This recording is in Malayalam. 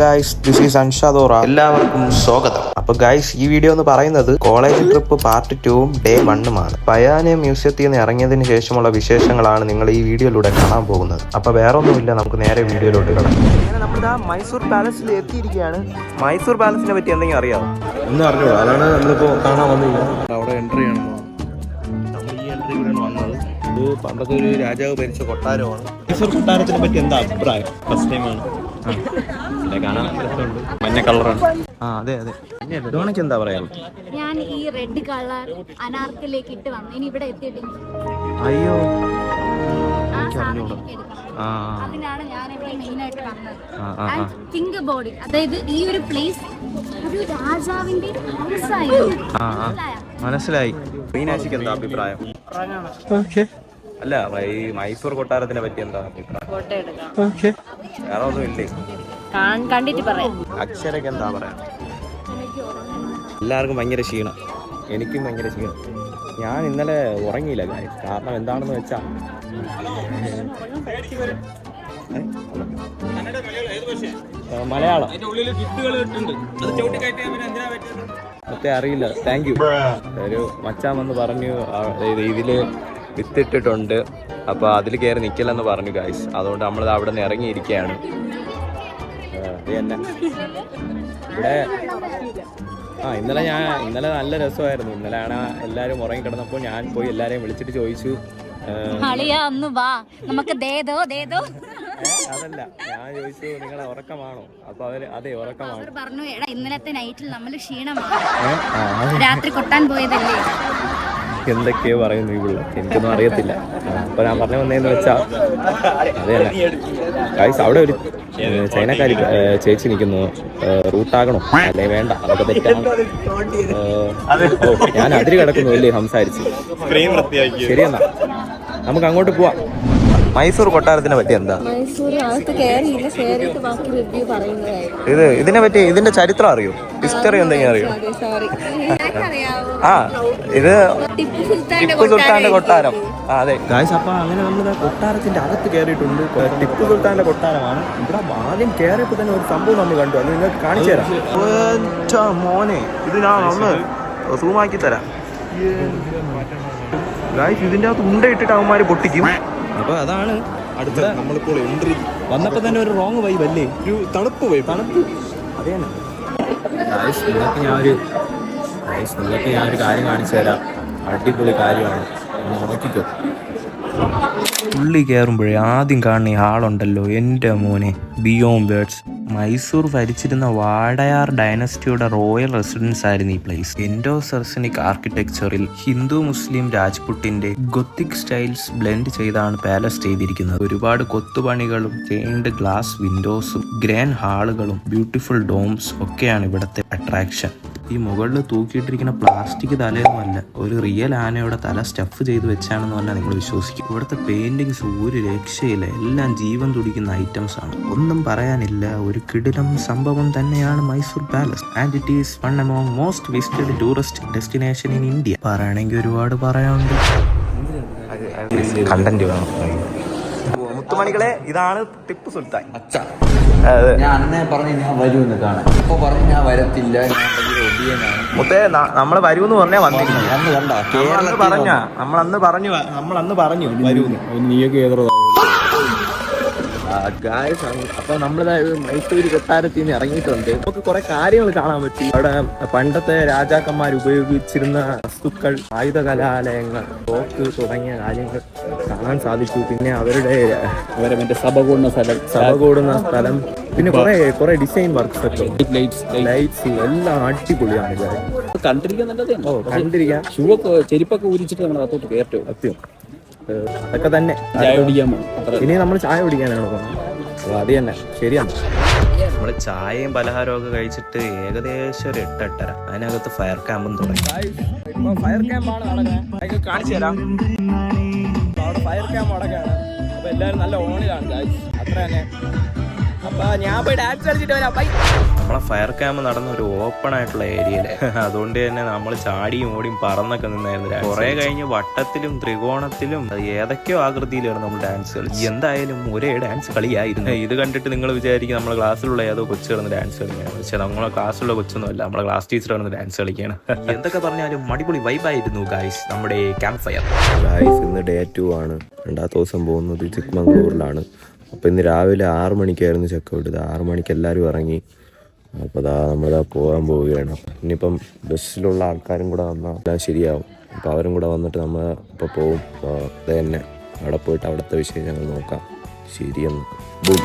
Guys, this is അൻഷാദോറ. എല്ലാവർക്കും സ്വാഗതം. അപ്പൊ ഗൈസ്, ഈ വീഡിയോ എന്ന് പറയുന്നത് കോളേജ് ട്രിപ്പ് പാർട്ട് 2ഉം ഡേ 1ഉമാണ്. പയാനിയ മ്യൂസിയത്തിൽ നിന്ന് ഇറങ്ങിയതിന് ശേഷമുള്ള വിശേഷങ്ങളാണ് നിങ്ങൾ ഈ വീഡിയോയിലൂടെ കാണാൻ പോകുന്നത്. അപ്പൊ വേറെ ഒന്നുമില്ല, നമുക്ക് നേരെ വീഡിയോയിലോട്ട് കിടക്കാം. നമ്മളിതാ മൈസൂർ പാലസിൽ എത്തിയിരിക്കുകയാണ്. മൈസൂർ പാലസിനെ പറ്റി എന്തെങ്കിലും അറിയാമോ? ഒന്നും അറിഞ്ഞോ, അതാണ് നമ്മളിപ്പോ കാണാൻ വന്നിരിക്കുന്നത്. അവിടെ എൻട്രി ചെയ്യണം. നമ്മൾ ഈ എൻട്രി കൂടെയാണ് വന്നത്. ഇത് പണ്ടത്തെ ഒരു രാജാവ് ഭരിച്ച കൊട്ടാരമാണ്. മൈസൂർ കൊട്ടാരത്തിനെ പറ്റി എന്താ അഭിപ്രായം? ഫസ്റ്റ് ടൈമാണ് കാണാൻ. രസമുണ്ട്. മഞ്ഞ കളറാണ്. അതെ അതെ. ഡോണയ്ക്ക് എന്താ പറയാ? ഞാൻ ഈ റെഡ് കളർ അനാർക്കിലേക്ക് ഇട്ട് വന്നു. ഇനി ഇവിടെ എത്തിയിട്ടില്ല. അയ്യോ, അതിനാണ് ഞാൻ ഇവിടെ മെയിൻ ആയിട്ട് വന്നത്. Think about it. അതായത് ഈ ഒരു പ്ലേസ് ഒരു രാജാവിന്റെ ഹൗസ് ആയിരുന്നു. മനസ്സിലായി. മീനാക്ഷിക്ക് എന്താ അഭിപ്രായം? അല്ല, ഈ മൈസൂർ കൊട്ടാരത്തിനെ പറ്റി എന്താ അഭിപ്രായം? വേറെ ഒന്നും ഇല്ലേ? കണ്ടിട്ട് പറയാം. അക്ഷരക്ക് എന്താ പറയാ? എല്ലാവർക്കും ഭയങ്കര ക്ഷീണം, എനിക്കും ഭയങ്കര ക്ഷീണം. ഞാൻ ഇന്നലെ ഉറങ്ങിയില്ല. കാരണം എന്താണെന്ന് വെച്ചാ മലയാളം മറ്റേ അറിയില്ല. Thank you. ഒരു മച്ചാൻ വന്ന് പറഞ്ഞു ഇതില് വിത്തിട്ടിട്ടുണ്ട്, അപ്പൊ അതിൽ കയറി നിക്കില്ലെന്ന് പറഞ്ഞു ഗൈസ്. അതുകൊണ്ട് നമ്മൾ അവിടെ നിന്ന് ഇറങ്ങിയിരിക്കുകയാണ്. അത് തന്നെ ഇവിടെ. ഇന്നലെ നല്ല രസമായിരുന്നു. ഇന്നലെയാണ് എല്ലാവരും ഉറങ്ങിക്കിടന്നപ്പോൾ ഞാൻ പോയി എല്ലാരെയും വിളിച്ചിട്ട് ചോദിച്ചു, അതല്ല, ഞാൻ ചോദിച്ചു നിങ്ങളെ ഉറക്കമാണോ? അപ്പൊ അവര് അതെ ഉറക്കമാണ് പറഞ്ഞു. ഇന്നലത്തെ നൈറ്റിൽ നമ്മൾ ക്ഷീണമാണ്, രാത്രി കൊട്ടാൻ പോയതല്ലേ. എന്തൊക്കെയോ പറയുന്നു ഈ പിള്ള, എനിക്കൊന്നും അറിയത്തില്ല. അപ്പൊ ഞാൻ പറഞ്ഞു വന്നതെന്ന് വെച്ചാ അതെ ഗൈസ്, അവിടെ ഒരു ചൈനക്കാരി ചേച്ചി നിൽക്കുന്നു. റൂട്ടാകണോ അല്ലേ വേണ്ട, അതൊക്കെ തെറ്റാണ്. ഞാൻ അതിര് കിടക്കുന്നു അല്ലേ സംസാരിച്ച്. ശരിയെന്നാ, നമുക്ക് അങ്ങോട്ട് പോവാം. മൈസൂർ കൊട്ടാരത്തിനെ പറ്റി എന്താ? ഇതിനെ പറ്റി ഇതിന്റെ ചരിത്രം അറിയോ? ഹിസ്റ്ററി എന്തെങ്കിലും അറിയോ? ഇത് ടിപ്പു സുൽത്താന്റെ കൊട്ടാരം. അതെ ഗായ്സ്, അപ്പൊ അങ്ങനെ നമ്മൾ കൊട്ടാരത്തിന്റെ അകത്ത് കയറിയിട്ടുണ്ട്. ടിപ്പു സുൽത്താന്റെ കൊട്ടാരമാണ്. ഇവിടെ ആദ്യം കയറിയപ്പോ തന്നെ ഒരു സംഭവം നമ്മൾ കണ്ടു. അത് നിങ്ങൾക്ക് കാണിച്ചു തരാം. മോനെ, ഇത് ഞാൻ ഒന്ന് സൂമാക്കി തരാം ഗായ്സ്. ഇതിന്റെ അകത്ത് ഉണ്ടയിട്ടിട്ട് അവന്മാര് പൊട്ടിക്കും. അപ്പൊ അതാണ് അടുത്ത നമ്മളിപ്പോൾ എൻട്രി. വന്നപ്പോ തന്നെ ഒരു റോങ് വൈബ് അല്ലേ, ഒരു തണുപ്പ് വൈബ്. അതെയാണ് ഗായ്സ്. നിങ്ങൾക്ക് ഞാനൊരു കാര്യം കാണിച്ചു തരാം. അടിപൊളി കാര്യമാണ്, നോക്കിക്കോ. ഉള്ളി കയറുമ്പോഴേ ആദ്യം കാണുന്ന ഈ ഹാളുണ്ടല്ലോ, എൻ്റെ മോനെ, ബിയോണ്ട് വേർഡ്സ്. മൈസൂർ ഭരിച്ചിരുന്ന വാഡയാർ ഡൈനസ്റ്റിയുടെ റോയൽ റെസിഡൻസ് ആയിരുന്നു ഈ പ്ലേസ്. ഇൻഡോ സെർസനിക് ആർക്കിടെക്ചറിൽ ഹിന്ദു മുസ്ലിം രാജ്പുട്ടിന്റെ ഗൊത്തിക് സ്റ്റൈൽസ് ബ്ലെൻഡ് ചെയ്താണ് പാലസ് ചെയ്തിരിക്കുന്നത്. ഒരുപാട് കൊത്തുപണികളും ചെയിൻഡ് ഗ്ലാസ് വിൻഡോസും ഗ്രാൻഡ് ഹാളുകളും ബ്യൂട്ടിഫുൾ ഡോംസ് ഒക്കെയാണ് ഇവിടുത്തെ അട്രാക്ഷൻ. ഈ മുകളിൽ തൂക്കിയിട്ടിരിക്കുന്ന പ്ലാസ്റ്റിക് തലയൊന്നുമല്ല, ഒരു റിയൽ ആനയുടെ തല സ്റ്റഫ് ചെയ്ത് വെച്ചാണെന്ന് പറഞ്ഞാൽ നിങ്ങൾ വിശ്വസിക്കും. ഇവിടുത്തെ പെയിന്റിങ്സ് ഒരു രക്ഷയില്ല, എല്ലാം ജീവൻ തുടിക്കുന്ന ഐറ്റംസ് ആണ്. ഒന്നും പറയാനില്ല, ഒരു കിടിലം സംഭവം തന്നെയാണ് Mysore palace. And it is one among most visited tourist destination in India. പറയണമെങ്കിൽ ഒരുപാട് പറയാനുണ്ട്, കണ്ടന്റ് വേണം. മുത്തുമണികളെ, ഇതാണ് ടിപ്പു സുൽത്താൻ. ഞാൻ അന്നേ പറഞ്ഞു ഞാൻ വരുമെന്ന് കാണാൻ. അപ്പൊ പറഞ്ഞു ഞാൻ വരത്തില്ല, മുത്തേ നമ്മള് വരൂന്ന് പറഞ്ഞാ വന്നില്ല. നമ്മളന്ന് പറഞ്ഞു വരൂന്ന്. നീയൊക്കെ ഏതോ ഗായ്സ്, അപ്പൊ നമ്മളിതാ മൈസൂർ കൊട്ടാരത്തിൽ നിന്ന് ഇറങ്ങിയിട്ടുണ്ട്. നമുക്ക് കുറെ കാര്യങ്ങൾ കാണാൻ പറ്റി. അവിടെ പണ്ടത്തെ രാജാക്കന്മാർ ഉപയോഗിച്ചിരുന്ന വസ്തുക്കൾ, ആയുധ കലാലയങ്ങൾ, തോക്ക് തുടങ്ങിയ കാര്യങ്ങൾ കാണാൻ സാധിച്ചു. പിന്നെ അവരുടെ മറ്റേ സഭ കൂടുന്ന സ്ഥലം, പിന്നെ കുറെ ഡിസൈൻ വർക്ക്സ് ഒക്കെ, ലൈറ്റ്സ് എല്ലാം അടിപൊളിയാണ്. കണ്ടിരിക്കാൻ ഷൂവൊക്കെ ചെരുപ്പൊക്കെ ഊരിച്ചിട്ട് നമ്മൾ അകത്തോട്ട് കയറ്റോ. സത്യം, അതൊക്കെ തന്നെ. ഇനി നമ്മൾ ചായ കുടിക്കാനാണ് പോകുന്നത്. അപ്പൊ അത് തന്നെ ശരിയാണ്. നമ്മള് ചായയും പലഹാരവും ഒക്കെ കഴിച്ചിട്ട് ഏകദേശം ഒരു 8-8:30. അതിനകത്ത് ഫയർ ക്യാമ്പും തുടങ്ങി. ഫയർ ക്യാമ്പാണ് നടക്കുന്നത്, കാണിച്ചു തരാം. അവിടെ ഫയർ ക്യാമ്പ് നടക്കുകയാണ്. അപ്പൊ എല്ലാവരും നല്ല ഓണിലാണ് ഗായ്സ്, അത്ര തന്നെ. അപ്പൊ ഞാൻ പോയി ഡാൻസ് കളിച്ചിട്ട് വരാം. ബൈ. നമ്മളെ ഫയർ ക്യാമ്പ് നടന്ന ഒരു ഓപ്പൺ ആയിട്ടുള്ള ഏരിയയില്, അതുകൊണ്ട് തന്നെ നമ്മൾ ചാടിയും ഓടിയും പറന്നൊക്കെ നിന്നായിരുന്നു. കുറെ കഴിഞ്ഞ് വട്ടത്തിലും ത്രികോണത്തിലും ഏതൊക്കെയോ ആകൃതിയിലാണ് നമ്മൾ ഡാൻസ് കളിച്ചത്. എന്തായാലും ഒരേ ഡാൻസ് കളിയായിരുന്നു. ഇത് കണ്ടിട്ട് നിങ്ങൾ വിചാരിക്കും നമ്മളെ ക്ലാസ്സിലുള്ള ഏതോ കൊച്ചു കിടന്ന് ഡാൻസ് കളിക്കുകയാണ്. പക്ഷെ നമ്മളെ ക്ലാസ്സിലുള്ള കൊച്ചൊന്നുമല്ല, നമ്മളെ ക്ലാസ് ടീച്ചർ കിടന്ന് ഡാൻസ് കളിക്കുകയാണ്. എന്തൊക്കെ പറഞ്ഞാലും അടിപൊളി വൈബായിരുന്നു ഗായ്സ് നമ്മുടെ ക്യാമ്പ് ഫയർ. ഗായ്സ് ഇന്ന് ഡേ 2 ആണ്. രണ്ടാമത്തെ ദിവസം പോകുന്നത് ചിക്മംഗ്ലൂരിലാണ്. അപ്പോൾ ഇന്ന് രാവിലെ 6 മണിക്കായിരുന്നു ചെക്കൗട്ട്. 6 മണിക്ക് എല്ലാവരും ഇറങ്ങി. അപ്പോൾ നമ്മളിതാ പോകാൻ പോവുകയാണ്. ഇനിയിപ്പം ബസ്സിലുള്ള ആൾക്കാരും കൂടെ വന്നാൽ എല്ലാം ശരിയാവും. അപ്പോൾ അവരും കൂടെ വന്നിട്ട് നമ്മൾ ഇപ്പോൾ പോവും. അപ്പോൾ അത് തന്നെ അവിടെ പോയിട്ട് അവിടുത്തെ വിഷയം ഞങ്ങൾ നോക്കാം. ശരിയെന്ന്. ബും.